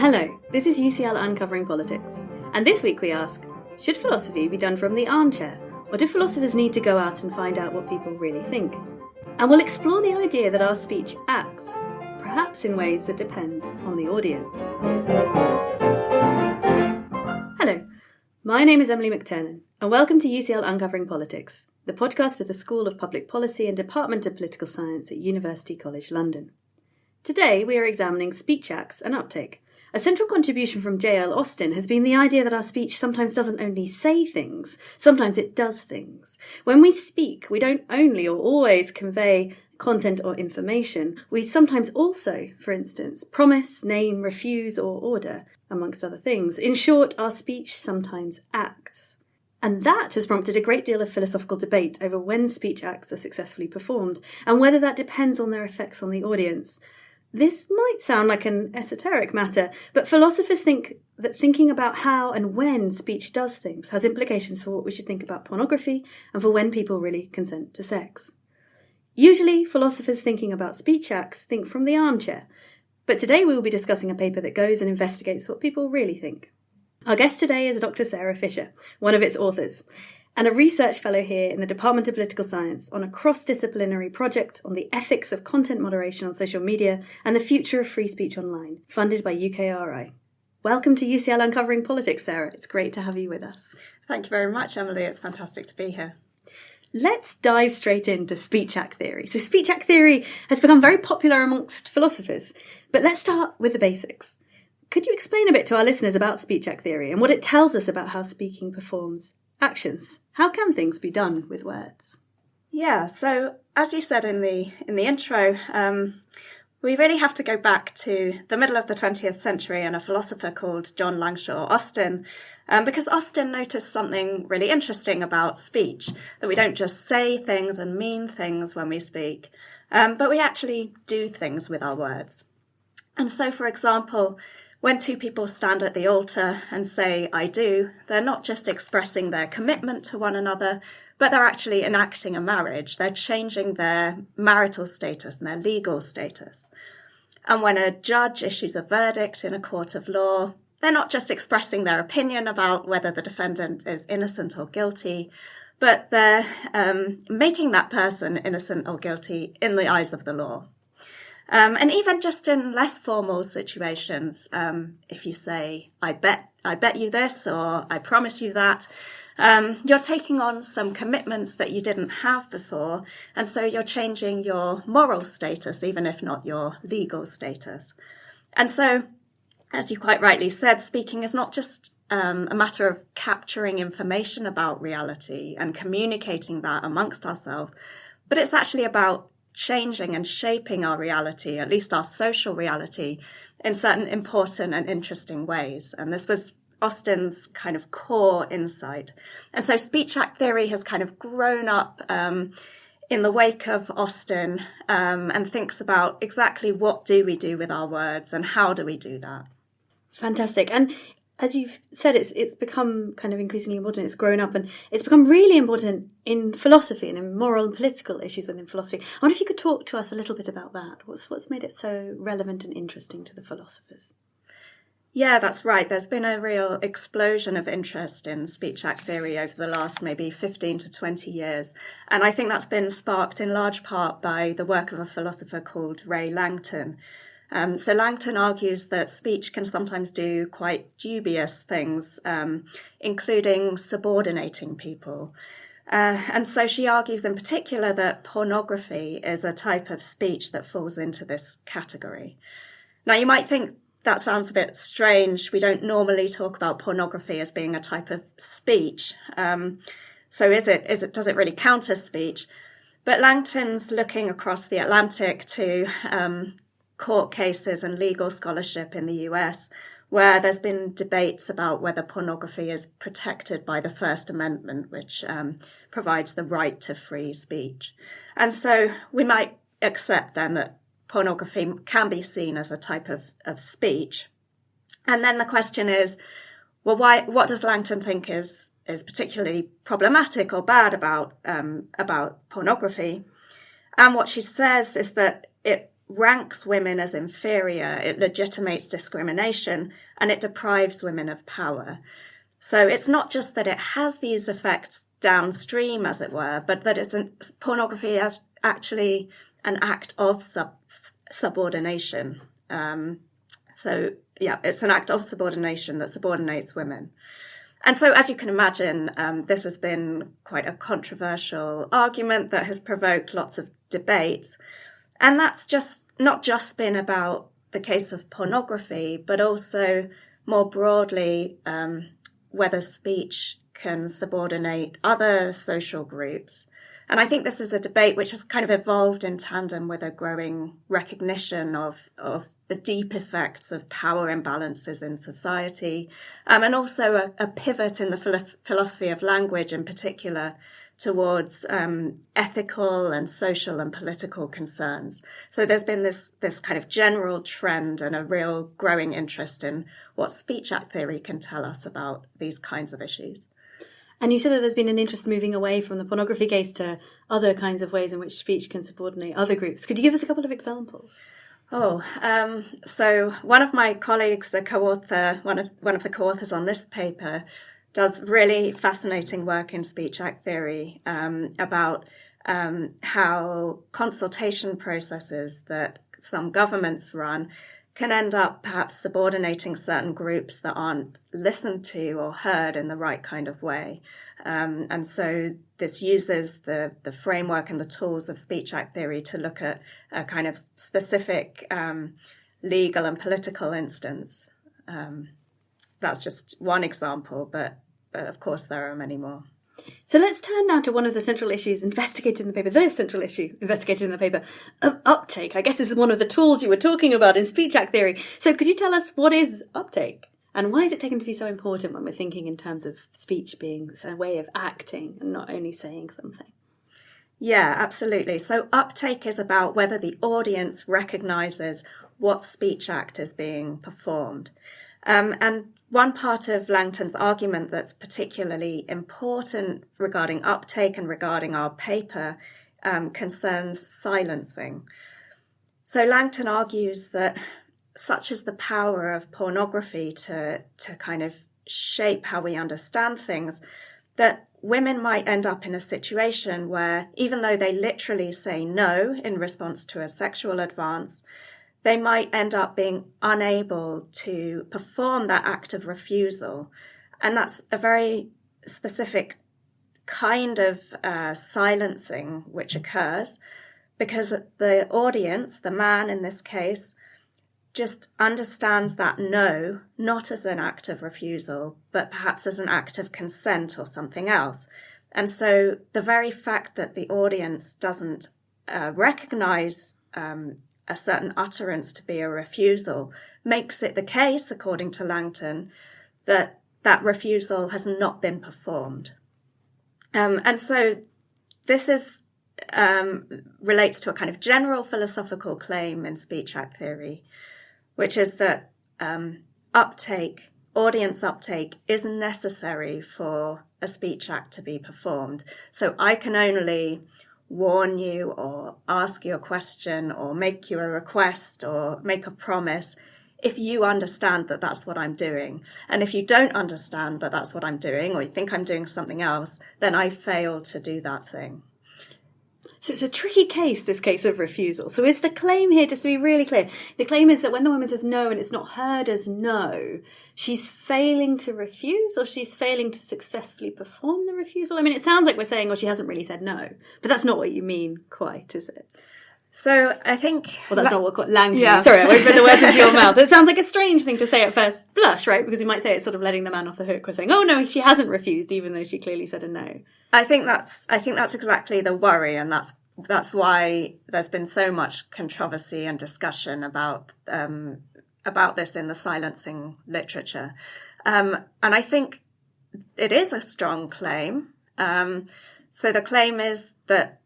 Hello, this is UCL Uncovering Politics, and this week we ask, should philosophy be done from the armchair, or do philosophers need to go out and find out what people really think? And we'll explore the idea that our speech acts, perhaps in ways that depends on the audience. Hello, my name is Emily McTernan, and welcome to UCL Uncovering Politics, the podcast of the School of Public Policy and Department of Political Science at University College London. Today we are examining speech acts and uptake. A central contribution from J.L. Austin has been the idea that our speech sometimes doesn't only say things, sometimes it does things. When we speak, we don't only or always convey content or information, we sometimes also, for instance, promise, name, refuse or order, amongst other things. In short, our speech sometimes acts. And that has prompted a great deal of philosophical debate over when speech acts are successfully performed, and whether that depends on their effects on the audience. This might sound like an esoteric matter, but philosophers think that thinking about how and when speech does things has implications for what we should think about pornography and for when people really consent to sex. Usually, philosophers thinking about speech acts think from the armchair, but today we will be discussing a paper that goes and investigates what people really think. Our guest today is Dr. Sarah Fisher, one of its authors, and a research fellow here in the Department of Political Science on a cross-disciplinary project on the ethics of content moderation on social media and the future of free speech online, funded by UKRI. Welcome to UCL Uncovering Politics, Sarah. It's great to have you with us. Thank you very much, Emily. It's fantastic to be here. Let's dive straight into speech act theory. So speech act theory has become very popular amongst philosophers, but let's start with the basics. Could you explain a bit to our listeners about speech act theory and what it tells us about how speaking performs actions? How can things be done with words? Yeah, so as you said in the intro, we really have to go back to the middle of the 20th century and a philosopher called John Langshaw Austin, because Austin noticed something really interesting about speech, that we don't just say things and mean things when we speak, but we actually do things with our words. And so, for example, when two people stand at the altar and say, I do, they're not just expressing their commitment to one another, but they're actually enacting a marriage. They're changing their marital status and their legal status. And when a judge issues a verdict in a court of law, they're not just expressing their opinion about whether the defendant is innocent or guilty, but they're making that person innocent or guilty in the eyes of the law. And even just in less formal situations, if you say, I bet you this, or I promise you that, you're taking on some commitments that you didn't have before. And so you're changing your moral status, even if not your legal status. And so, as you quite rightly said, speaking is not just a matter of capturing information about reality and communicating that amongst ourselves, but it's actually about changing and shaping our reality, at least our social reality, in certain important and interesting ways. And this was Austin's kind of core insight. And so speech act theory has kind of grown up in the wake of Austin and thinks about exactly what do we do with our words and how do we do that. Fantastic. And as you've said, it's become kind of increasingly important. It's grown up and it's become really important in philosophy and in moral and political issues within philosophy. I wonder if you could talk to us a little bit about that. What's made it so relevant and interesting to the philosophers? Yeah, that's right. There's been a real explosion of interest in speech act theory over the last maybe 15 to 20 years. And I think that's been sparked in large part by the work of a philosopher called Ray Langton. So Langton argues that speech can sometimes do quite dubious things, including subordinating people. And so she argues in particular that pornography is a type of speech that falls into this category. Now, you might think that sounds a bit strange. We don't normally talk about pornography as being a type of speech. So does it really count as speech? But Langton's looking across the Atlantic to court cases and legal scholarship in the US, where there's been debates about whether pornography is protected by the First Amendment, which provides the right to free speech. And so we might accept then that pornography can be seen as a type of speech. And then the question is, well, what does Langton think is particularly problematic or bad about pornography? And what she says is that it ranks women as inferior, it legitimates discrimination, and it deprives women of power. So it's not just that it has these effects downstream, as it were, but that pornography as actually an act of subordination. It's an act of subordination that subordinates women. And so, as you can imagine, this has been quite a controversial argument that has provoked lots of debates. And that's not just been about the case of pornography, but also more broadly, whether speech can subordinate other social groups. And I think this is a debate which has kind of evolved in tandem with a growing recognition of the deep effects of power imbalances in society, and also a pivot in the philosophy of language in particular towards ethical and social and political concerns. So there's been this kind of general trend and a real growing interest in what speech act theory can tell us about these kinds of issues. And you said that there's been an interest moving away from the pornography case to other kinds of ways in which speech can subordinate other groups. Could you give us a couple of examples? So one of my colleagues, a co-author, one of the co-authors on this paper, does really fascinating work in speech act theory about how consultation processes that some governments run can end up perhaps subordinating certain groups that aren't listened to or heard in the right kind of way. And so this uses the framework and the tools of speech act theory to look at a kind of specific legal and political instance. That's just one example, but of course there are many more. So let's turn now to one of the central issues investigated in the paper, the central issue investigated in the paper of uptake. I guess this is one of the tools you were talking about in speech act theory. So could you tell us what is uptake and why is it taken to be so important when we're thinking in terms of speech being a way of acting and not only saying something? Yeah, absolutely. So uptake is about whether the audience recognises what speech act is being performed. And one part of Langton's argument that's particularly important regarding uptake and regarding our paper concerns silencing. So Langton argues that such is the power of pornography to kind of shape how we understand things, that women might end up in a situation where even though they literally say no in response to a sexual advance, they might end up being unable to perform that act of refusal. And that's a very specific kind of silencing which occurs because the audience, the man in this case, just understands that no, not as an act of refusal, but perhaps as an act of consent or something else. And so the very fact that the audience doesn't recognize a certain utterance to be a refusal makes it the case, according to Langton, that that refusal has not been performed. And so this is relates to a kind of general philosophical claim in speech act theory, which is that audience uptake is necessary for a speech act to be performed. So I can only warn you or ask you a question or make you a request or make a promise if you understand that that's what I'm doing. And if you don't understand that that's what I'm doing or you think I'm doing something else, then I failed to do that thing. So it's a tricky case, this case of refusal. So is the claim here, just to be really clear, the claim is that when the woman says no and it's not heard as no, she's failing to refuse or she's failing to successfully perform the refusal? I mean, it sounds like we're saying, well, she hasn't really said no, but that's not what you mean quite, is it? So I think... Well, that's not what Langton means. Sorry, I won't put the words into your mouth. It sounds like a strange thing to say at first blush, right? Because you might say it's sort of letting the man off the hook. We're saying, oh, no, she hasn't refused, even though she clearly said a no. I think that's exactly the worry, and that's why there's been so much controversy and discussion about this in the silencing literature. And I think it is a strong claim. So the claim is that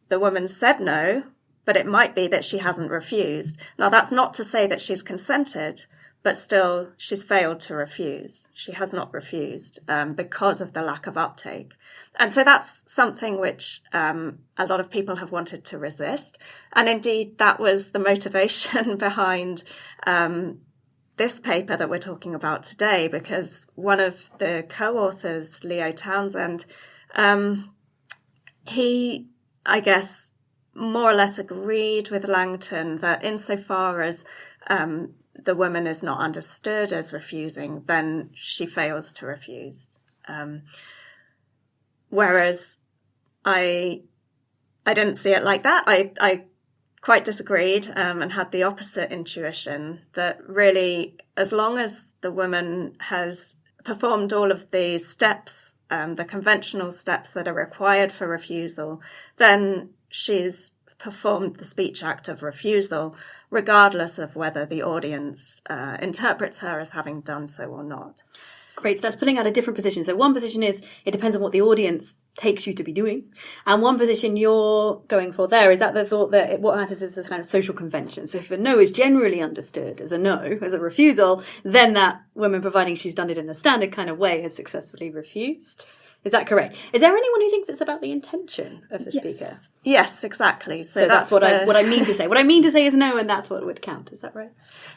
the woman said no, but it might be that she hasn't refused. Now, that's not to say that she's consented, but still she's failed to refuse. She has not refused because of the lack of uptake. And so that's something which a lot of people have wanted to resist. And indeed, that was the motivation behind this paper that we're talking about today, because one of the co-authors, Leo Townsend, he, I guess, more or less agreed with Langton that insofar as the woman is not understood as refusing, then she fails to refuse. Whereas I didn't see it like that. I quite disagreed and had the opposite intuition that really, as long as the woman has performed all of the steps, the conventional steps that are required for refusal, then she's performed the speech act of refusal, regardless of whether the audience interprets her as having done so or not. Great, so that's pulling out a different position. So one position is it depends on what the audience takes you to be doing. And one position you're going for there is that the thought that what matters is a kind of social convention. So if a no is generally understood as a no, as a refusal, then that woman, providing she's done it in a standard kind of way, has successfully refused. Is that correct? Is there anyone who thinks it's about the intention of the speaker? Yes, exactly. So that's what I mean to say. What I mean to say is no, and that's what would count. Is that right?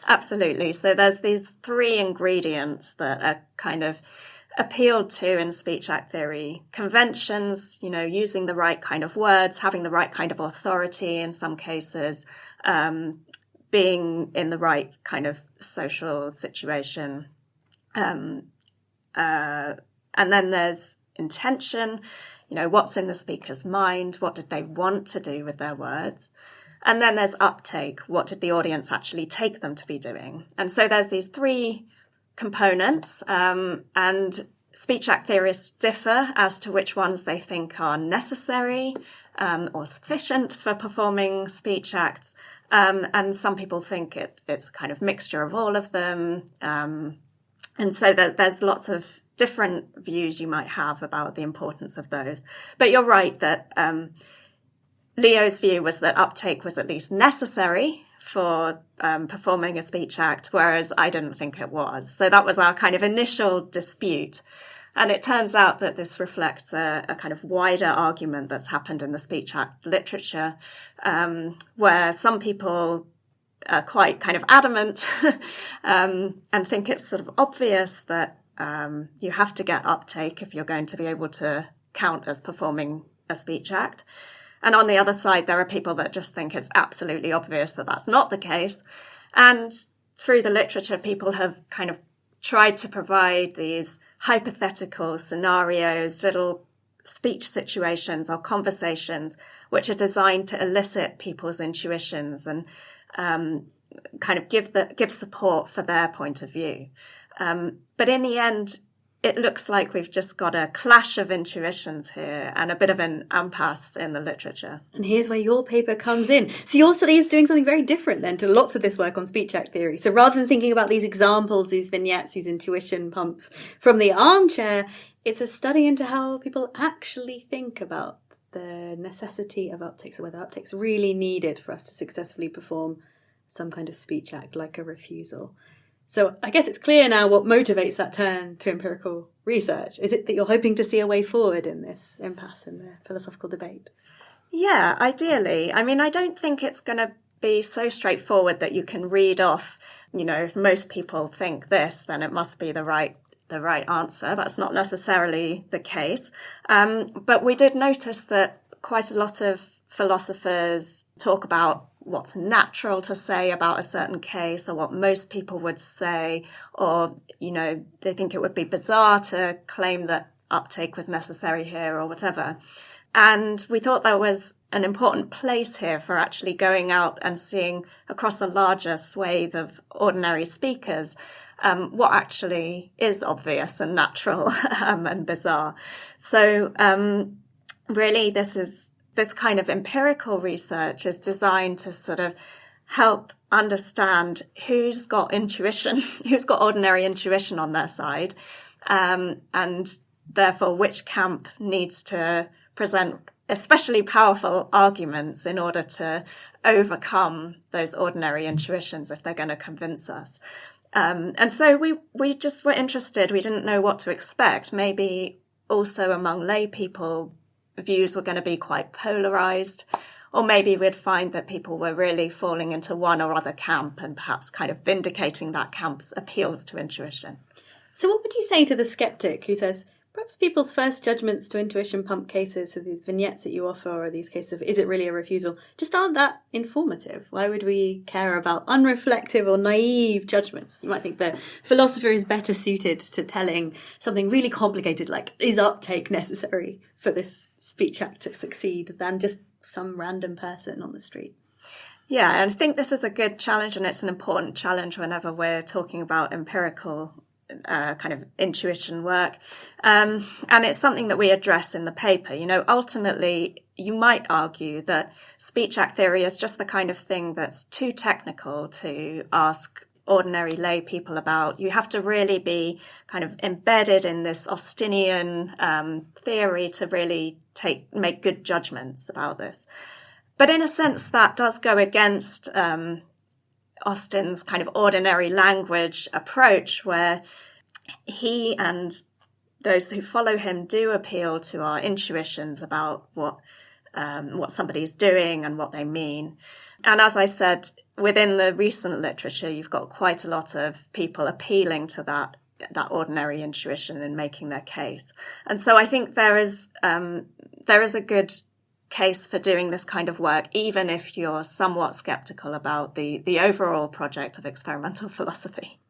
Absolutely. So there's these three ingredients that are kind of appealed to in speech act theory. Conventions, using the right kind of words, having the right kind of authority in some cases, being in the right kind of social situation. And then there's intention, what's in the speaker's mind, what did they want to do with their words? And then there's uptake, what did the audience actually take them to be doing? And so there's these three components, and speech act theorists differ as to which ones they think are necessary or sufficient for performing speech acts. And some people think it's a kind of mixture of all of them. And so there's lots of different views you might have about the importance of those. But you're right that Leo's view was that uptake was at least necessary for performing a speech act, whereas I didn't think it was. So that was our kind of initial dispute. And it turns out that this reflects a kind of wider argument that's happened in the speech act literature, where some people are quite kind of adamant and think it's sort of obvious that you have to get uptake if you're going to be able to count as performing a speech act. And on the other side, there are people that just think it's absolutely obvious that that's not the case. And through the literature, people have kind of tried to provide these hypothetical scenarios, little speech situations or conversations, which are designed to elicit people's intuitions and kind of give support for their point of view. But in the end, it looks like we've just got a clash of intuitions here and a bit of an impasse in the literature. And here's where your paper comes in. So your study is doing something very different then to lots of this work on speech act theory. So rather than thinking about these examples, these vignettes, these intuition pumps from the armchair, it's a study into how people actually think about the necessity of uptake, so whether uptake's really needed for us to successfully perform some kind of speech act like a refusal. So I guess it's clear now what motivates that turn to empirical research. Is it that you're hoping to see a way forward in this impasse in the philosophical debate? Yeah, ideally. I mean, I don't think it's going to be so straightforward that you can read off, if most people think this, then it must be the right answer. That's not necessarily the case. But we did notice that quite a lot of philosophers talk about what's natural to say about a certain case or what most people would say, or, they think it would be bizarre to claim that uptake was necessary here or whatever. And we thought there was an important place here for actually going out and seeing across a larger swathe of ordinary speakers what actually is obvious and natural and bizarre. So really this kind of empirical research is designed to sort of help understand who's got intuition, who's got ordinary intuition on their side, and therefore which camp needs to present especially powerful arguments in order to overcome those ordinary intuitions if they're going to convince us. And so we just were interested. We didn't know what to expect. Maybe also among lay people, views were going to be quite polarized, or maybe we'd find that people were really falling into one or other camp and perhaps kind of vindicating that camp's appeals to intuition. So what would you say to the skeptic who says, perhaps people's first judgments to intuition pump cases, so the vignettes that you offer, or these cases of is it really a refusal, just aren't that informative? Why would we care about unreflective or naive judgments? You might think the philosopher is better suited to telling something really complicated, like is uptake necessary for this speech act to succeed, than just some random person on the street. Yeah, and I think this is a good challenge, and it's an important challenge whenever we're talking about empirical kind of intuition work. And it's something that we address in the paper. You know, ultimately, you might argue that speech act theory is just the kind of thing that's too technical to ask ordinary lay people about. You have to really be kind of embedded in this Austinian theory to really make good judgments about this. But in a sense, that does go against Austin's kind of ordinary language approach, where he and those who follow him do appeal to our intuitions about what somebody's doing and what they mean. And as I said, within the recent literature, you've got quite a lot of people appealing to that ordinary intuition in making their case. And so I think there is a good case for doing this kind of work, even if you're somewhat skeptical about the overall project of experimental philosophy.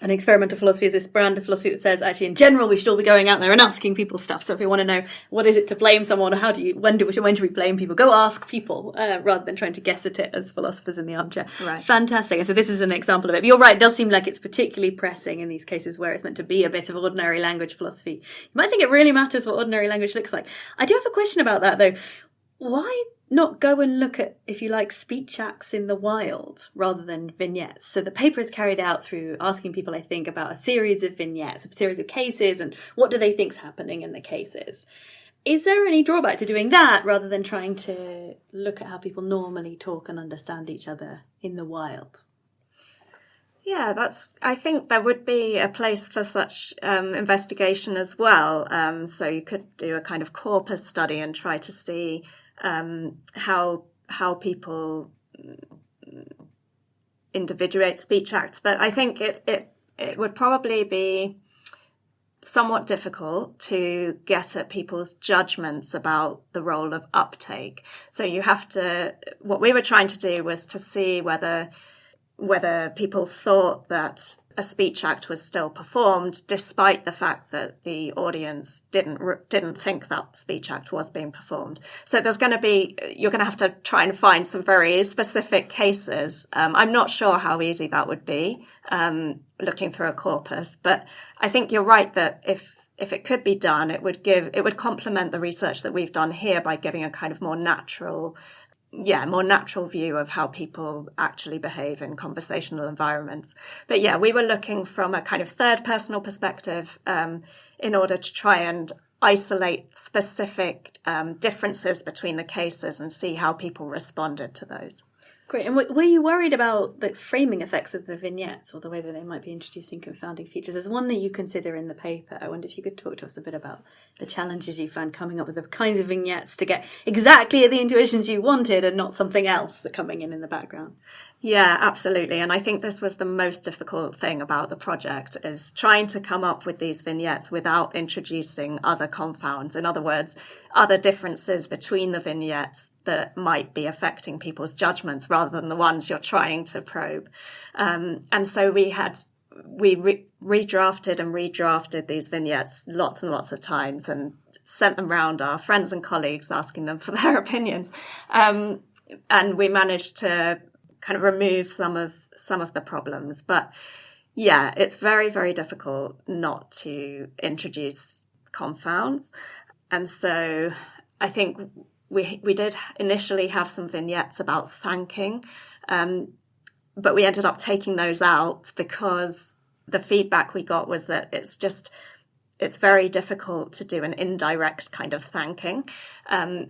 And experimental philosophy is this brand of philosophy that says, actually, in general, we should all be going out there and asking people stuff. So if you want to know what is it to blame someone, or when do we blame people, go ask people, rather than trying to guess at it as philosophers in the armchair. Right. Fantastic. And so this is an example of it. But you're right, it does seem like it's particularly pressing in these cases where it's meant to be a bit of ordinary language philosophy. You might think it really matters what ordinary language looks like. I do have a question about that, though. Why not go and look at, if you like, speech acts in the wild rather than vignettes? So the paper is carried out through asking people, I think, about a series of vignettes, a series of cases, and what do they think's happening in the cases. Is there any drawback to doing that rather than trying to look at how people normally talk and understand each other in the wild? Yeah, I think there would be a place for such investigation as well. So you could do a kind of corpus study and try to see how people individuate speech acts. But I think it would probably be somewhat difficult to get at people's judgments about the role of uptake. So what we were trying to do was to see whether people thought that a speech act was still performed, despite the fact that the audience didn't think that speech act was being performed. So you're going to have to try and find some very specific cases. I'm not sure how easy that would be, looking through a corpus, but I think you're right that if it could be done, it would complement the research that we've done here by giving a kind of more natural view of how people actually behave in conversational environments. But yeah, we were looking from a kind of third personal perspective in order to try and isolate specific differences between the cases and see how people responded to those. Great. And were you worried about the framing effects of the vignettes or the way that they might be introducing confounding features? There's one that you consider in the paper. I wonder if you could talk to us a bit about the challenges you found coming up with the kinds of vignettes to get exactly at the intuitions you wanted and not something else that coming in the background. Yeah, absolutely. And I think this was the most difficult thing about the project, is trying to come up with these vignettes without introducing other confounds. In other words, other differences between the vignettes that might be affecting people's judgments rather than the ones you're trying to probe. And so we redrafted and redrafted these vignettes lots and lots of times and sent them round our friends and colleagues asking them for their opinions. And we managed to kind of remove some of the problems. But yeah, it's very, very difficult not to introduce confounds. And so I think we did initially have some vignettes about thanking, but we ended up taking those out because the feedback we got was that it's very difficult to do an indirect kind of thanking.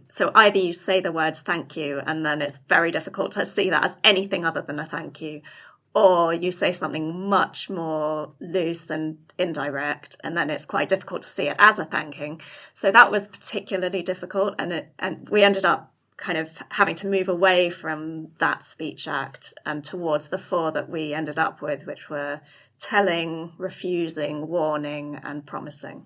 So either you say the words thank you, and then it's very difficult to see that as anything other than a thank you, or you say something much more loose and indirect, and then it's quite difficult to see it as a thanking. So that was particularly difficult, and we ended up kind of having to move away from that speech act and towards the four that we ended up with, which were telling, refusing, warning, and promising.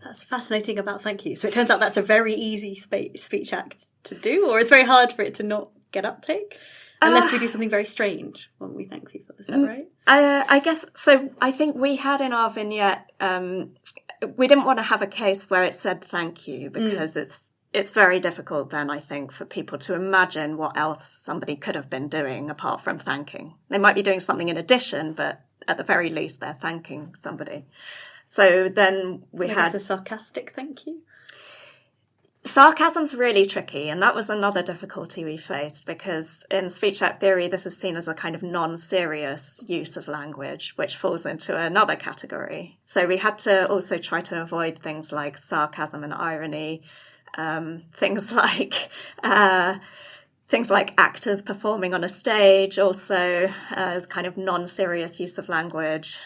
That's fascinating about thank you. So it turns out that's a very easy speech act to do, or it's very hard for it to not get uptake, unless we do something very strange when we thank people. Is that right? I guess so. I think we had in our vignette, we didn't want to have a case where it said thank you, because it's very difficult then, I think, for people to imagine what else somebody could have been doing apart from thanking. They might be doing something in addition, but at the very least, they're thanking somebody. So then we had a sarcastic thank you. Sarcasm's really tricky, and that was another difficulty we faced, because in speech act theory, this is seen as a kind of non-serious use of language, which falls into another category. So we had to also try to avoid things like sarcasm and irony, things like actors performing on a stage, also as kind of non-serious use of language.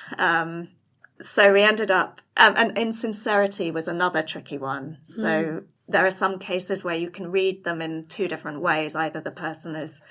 So we ended up, and insincerity was another tricky one. So there are some cases where you can read them in two different ways. Either the person is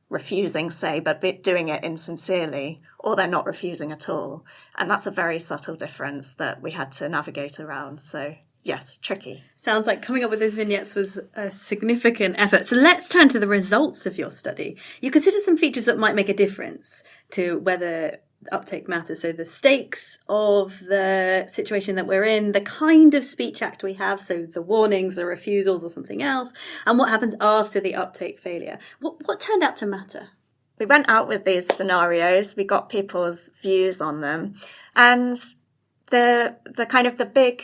refusing, say, but doing it insincerely, or they're not refusing at all. And that's a very subtle difference that we had to navigate around. So yes, tricky. Sounds like coming up with those vignettes was a significant effort. So let's turn to the results of your study. You considered some features that might make a difference to whether uptake matters. So the stakes of the situation that we're in, the kind of speech act we have, so the warnings, the refusals or something else, and what happens after the uptake failure. What turned out to matter? We went out with these scenarios, we got people's views on them, and the kind of the big,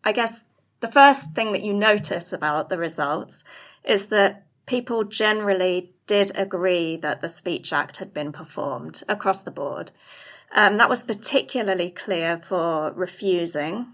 I guess, the first thing that you notice about the results is that people generally did agree that the speech act had been performed across the board. That was particularly clear for refusing.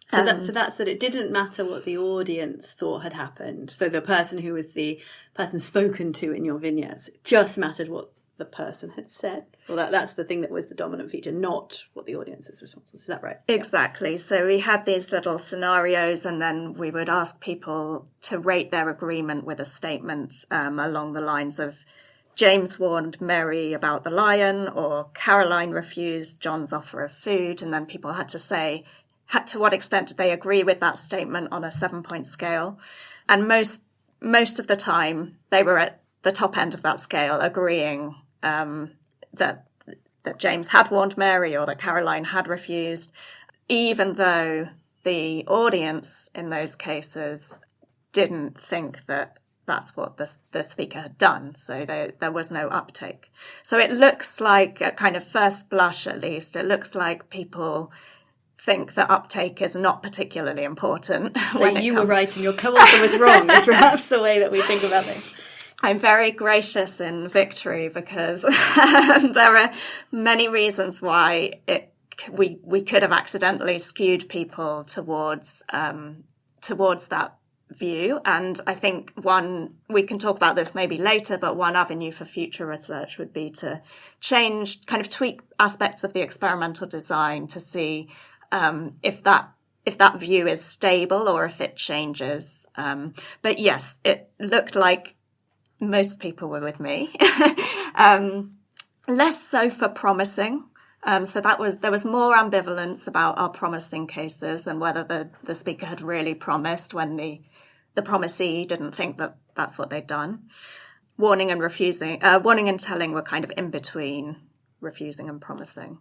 So that's that it didn't matter what the audience thought had happened. So the person who was the person spoken to in your vignettes, it just mattered what the person had said. Well, that's the thing that was the dominant feature, not what the audience's response was. Is that right? Exactly. Yeah. So we had these little scenarios, and then we would ask people to rate their agreement with a statement along the lines of, James warned Mary about the lion, or Caroline refused John's offer of food. And then people had to say, to what extent did they agree with that statement on a 7-point scale? And most of the time, they were at the top end of that scale, agreeing that James had warned Mary, or that Caroline had refused, even though the audience in those cases didn't think that that's what the speaker had done. So there was no uptake. So it looks like, at kind of first blush at least, it looks like people think that uptake is not particularly important. So you were right and your co-author was wrong. That's perhaps the way that we think about things. I'm very gracious in victory, because there are many reasons why we could have accidentally skewed people towards that view. And I think we can talk about this maybe later, but one avenue for future research would be to tweak aspects of the experimental design to see if that view is stable or if it changes. But yes, it looked like most people were with me. Less so for promising. So there was more ambivalence about our promising cases and whether the speaker had really promised when the promisee didn't think that that's what they'd done. Warning and telling were kind of in between refusing and promising.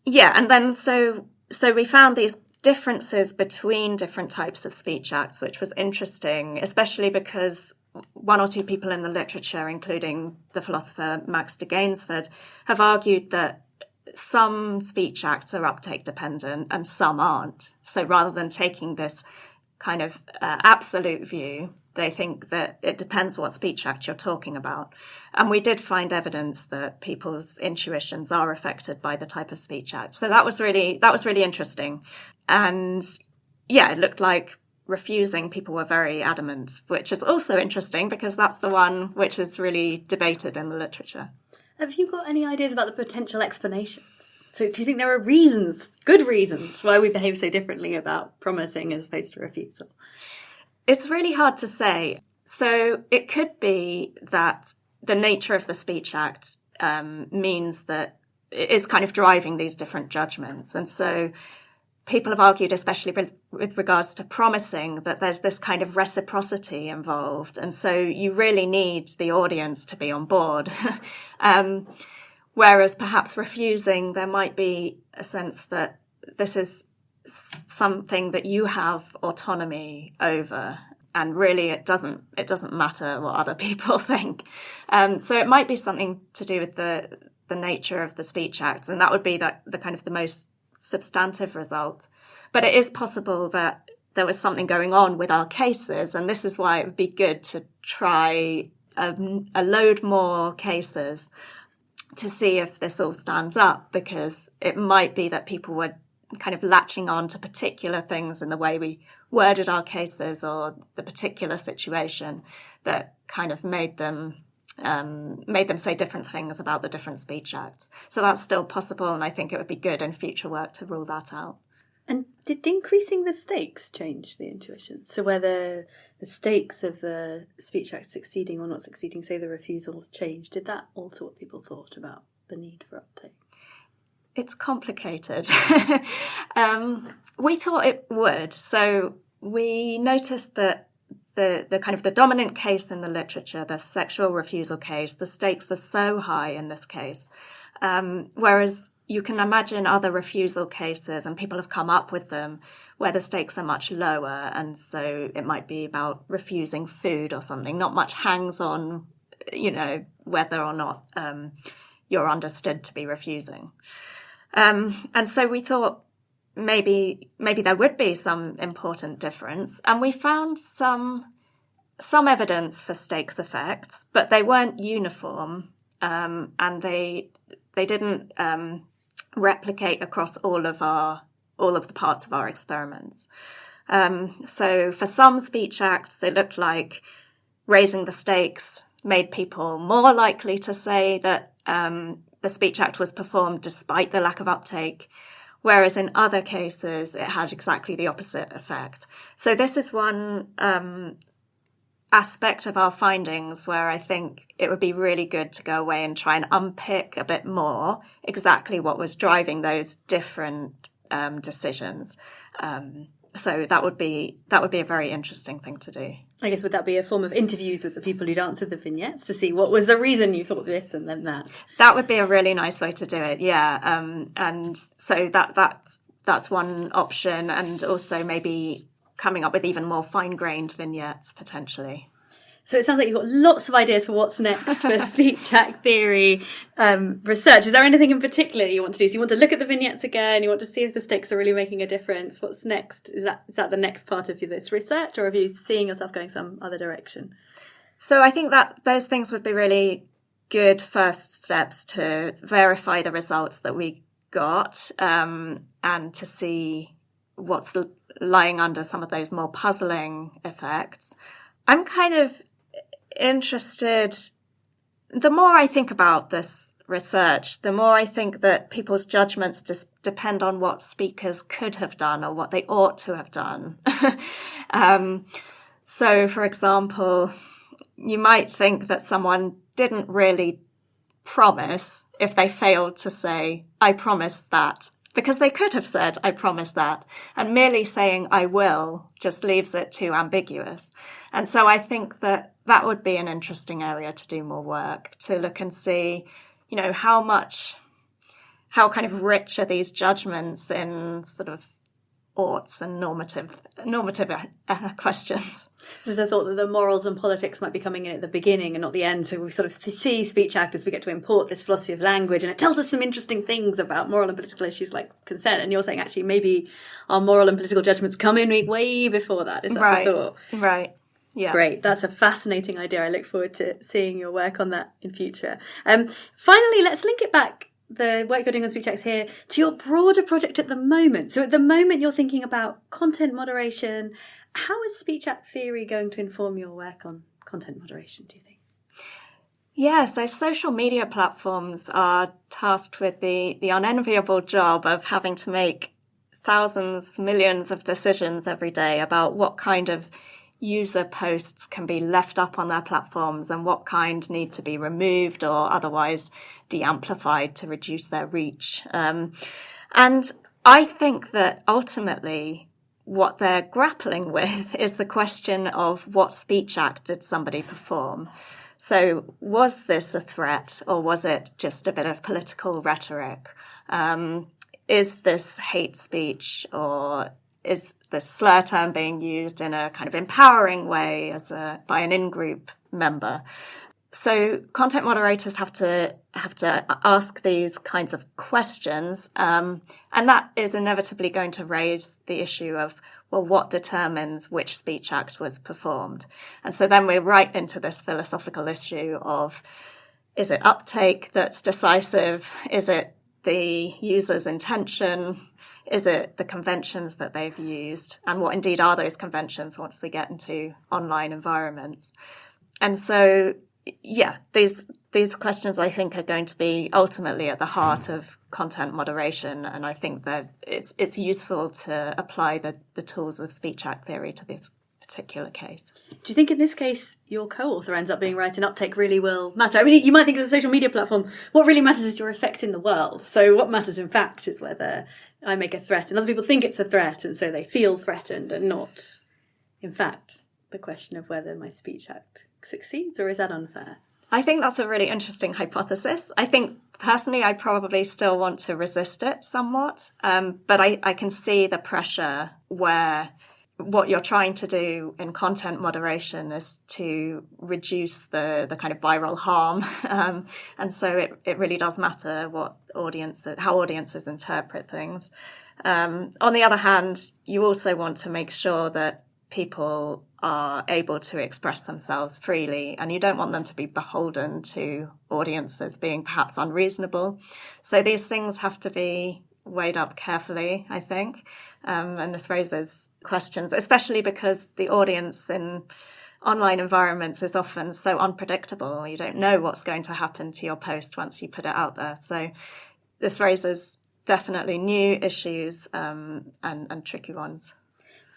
Yeah, and then so we found these differences between different types of speech acts, which was interesting, especially because one or two people in the literature, including the philosopher Max de Gainsford, have argued that some speech acts are uptake dependent and some aren't. So rather than taking this kind of absolute view, they think that it depends what speech act you're talking about. And we did find evidence that people's intuitions are affected by the type of speech act. So that was really interesting. And yeah, it looked like refusing, people were very adamant, which is also interesting because that's the one which is really debated in the literature. Have you got any ideas about the potential explanations? So do you think there are reasons, good reasons, why we behave so differently about promising as opposed to refusal? It's really hard to say. So it could be that the nature of the Speech Act means that it is kind of driving these different judgments. And so people have argued, especially with regards to promising, that there's this kind of reciprocity involved. And so you really need the audience to be on board. Whereas perhaps refusing, there might be a sense that this is something that you have autonomy over. And really, it doesn't matter what other people think. So it might be something to do with the nature of the Speech Act. And that would be the kind of the most substantive result. But it is possible that there was something going on with our cases, and this is why it would be good to try a load more cases to see if this all stands up, because it might be that people were kind of latching on to particular things in the way we worded our cases or the particular situation that kind of made them say different things about the different Speech Acts. So that's still possible, and I think it would be good in future work to rule that out. And did increasing the stakes change the intuition? So whether the stakes of the Speech Act succeeding or not succeeding, say the refusal changed, did that alter what people thought about the need for uptake? It's complicated. We thought it would. So we noticed that the kind of the dominant case in the literature, the sexual refusal case, the stakes are so high in this case. Whereas you can imagine other refusal cases, and people have come up with them, where the stakes are much lower. And so it might be about refusing food or something. Not much hangs on, whether or not you're understood to be refusing. And so we thought maybe there would be some important difference. And we found some evidence for stakes effects, but they weren't uniform, and they didn't replicate across all of the parts of our experiments. So for some Speech Acts, it looked like raising the stakes made people more likely to say that the Speech Act was performed despite the lack of uptake, whereas in other cases it had exactly the opposite effect. So this is one aspect of our findings where I think it would be really good to go away and try and unpick a bit more exactly what was driving those different decisions. So that would be a very interesting thing to do. I guess, would that be a form of interviews with the people who'd answered the vignettes to see what was the reason you thought this and then that? That would be a really nice way to do it, yeah. And so that's one option, and also maybe coming up with even more fine-grained vignettes potentially. So it sounds like you've got lots of ideas for what's next for Speech Act theory research. Is there anything in particular you want to do? So you want to look at the vignettes again, you want to see if the stakes are really making a difference. What's next? Is that the next part of this research, or are you seeing yourself going some other direction? So I think that those things would be really good first steps to verify the results that we got, and to see what's lying under some of those more puzzling effects. I'm kind of interested, the more I think about this research, the more I think that people's judgments just depend on what speakers could have done or what they ought to have done. So, for example, you might think that someone didn't really promise if they failed to say, I promise that, because they could have said, I promise that. And merely saying, I will, just leaves it too ambiguous. And so I think that would be an interesting area to do more work, to look and see, how kind of rich are these judgments in sort of oughts and normative questions. So there's a thought that the morals and politics might be coming in at the beginning and not the end. So we sort of see Speech Act as we get to import this philosophy of language, and it tells us some interesting things about moral and political issues like consent. And you're saying actually maybe our moral and political judgments come in way before that. Is that right? The thought? Right. Yeah. Great. That's a fascinating idea. I look forward to seeing your work on that in future. Finally, let's link it back, the work you're doing on Speech Acts here, to your broader project at the moment. So at the moment you're thinking about content moderation. How is Speech Act theory going to inform your work on content moderation, do you think? Yeah, so social media platforms are tasked with the unenviable job of having to make thousands, millions of decisions every day about what kind of user posts can be left up on their platforms and what kind need to be removed or otherwise de-amplified to reduce their reach. And I think that ultimately what they're grappling with is the question of what speech act did somebody perform. So was this a threat or was it just a bit of political rhetoric? Is this hate speech or is the slur term being used in a kind of empowering way by an in-group member? So content moderators have to ask these kinds of questions, and that is inevitably going to raise the issue of, well, what determines which speech act was performed? And so then we're right into this philosophical issue of, is it uptake that's decisive? Is it the user's intention? Is it the conventions that they've used? And what indeed are those conventions once we get into online environments? And so, yeah, these questions I think are going to be ultimately at the heart of content moderation. And I think that it's useful to apply the tools of speech act theory to this particular case. Do you think in this case your co-author ends up being right and uptake really will matter? I mean, you might think of a social media platform, what really matters is your effect in the world. So what matters in fact is whether I make a threat and other people think it's a threat and so they feel threatened, and not, in fact, the question of whether my speech act succeeds, or is that unfair? I think that's a really interesting hypothesis. I think personally I'd probably still want to resist it somewhat, but I can see the pressure where what you're trying to do in content moderation is to reduce the kind of viral harm. And so it really does matter how audiences interpret things. On the other hand, you also want to make sure that people are able to express themselves freely, and you don't want them to be beholden to audiences being perhaps unreasonable. So these things have to be weighed up carefully, I think. And this raises questions, especially because the audience in online environments is often so unpredictable. You don't know what's going to happen to your post once you put it out there. So this raises definitely new issues and tricky ones.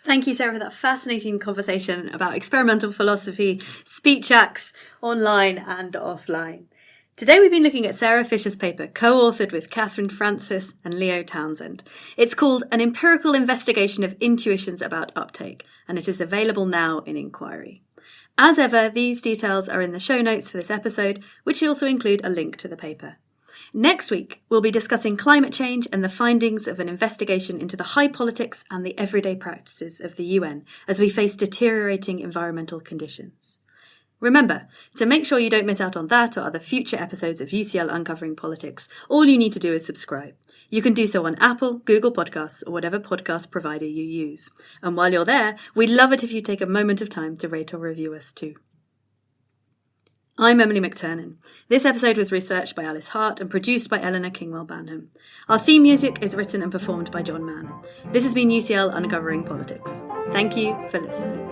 Thank you, Sarah, for that fascinating conversation about experimental philosophy, speech acts online and offline. Today we've been looking at Sarah Fisher's paper, co-authored with Catherine Francis and Leo Townsend. It's called An Empirical Investigation of Intuitions About Uptake, and it is available now in Inquiry. As ever, these details are in the show notes for this episode, which also include a link to the paper. Next week, we'll be discussing climate change and the findings of an investigation into the high politics and the everyday practices of the UN as we face deteriorating environmental conditions. Remember, to make sure you don't miss out on that or other future episodes of UCL Uncovering Politics, all you need to do is subscribe. You can do so on Apple, Google Podcasts, or whatever podcast provider you use. And while you're there, we'd love it if you take a moment of time to rate or review us too. I'm Emily McTernan. This episode was researched by Alice Hart and produced by Eleanor Kingwell-Banham. Our theme music is written and performed by John Mann. This has been UCL Uncovering Politics. Thank you for listening.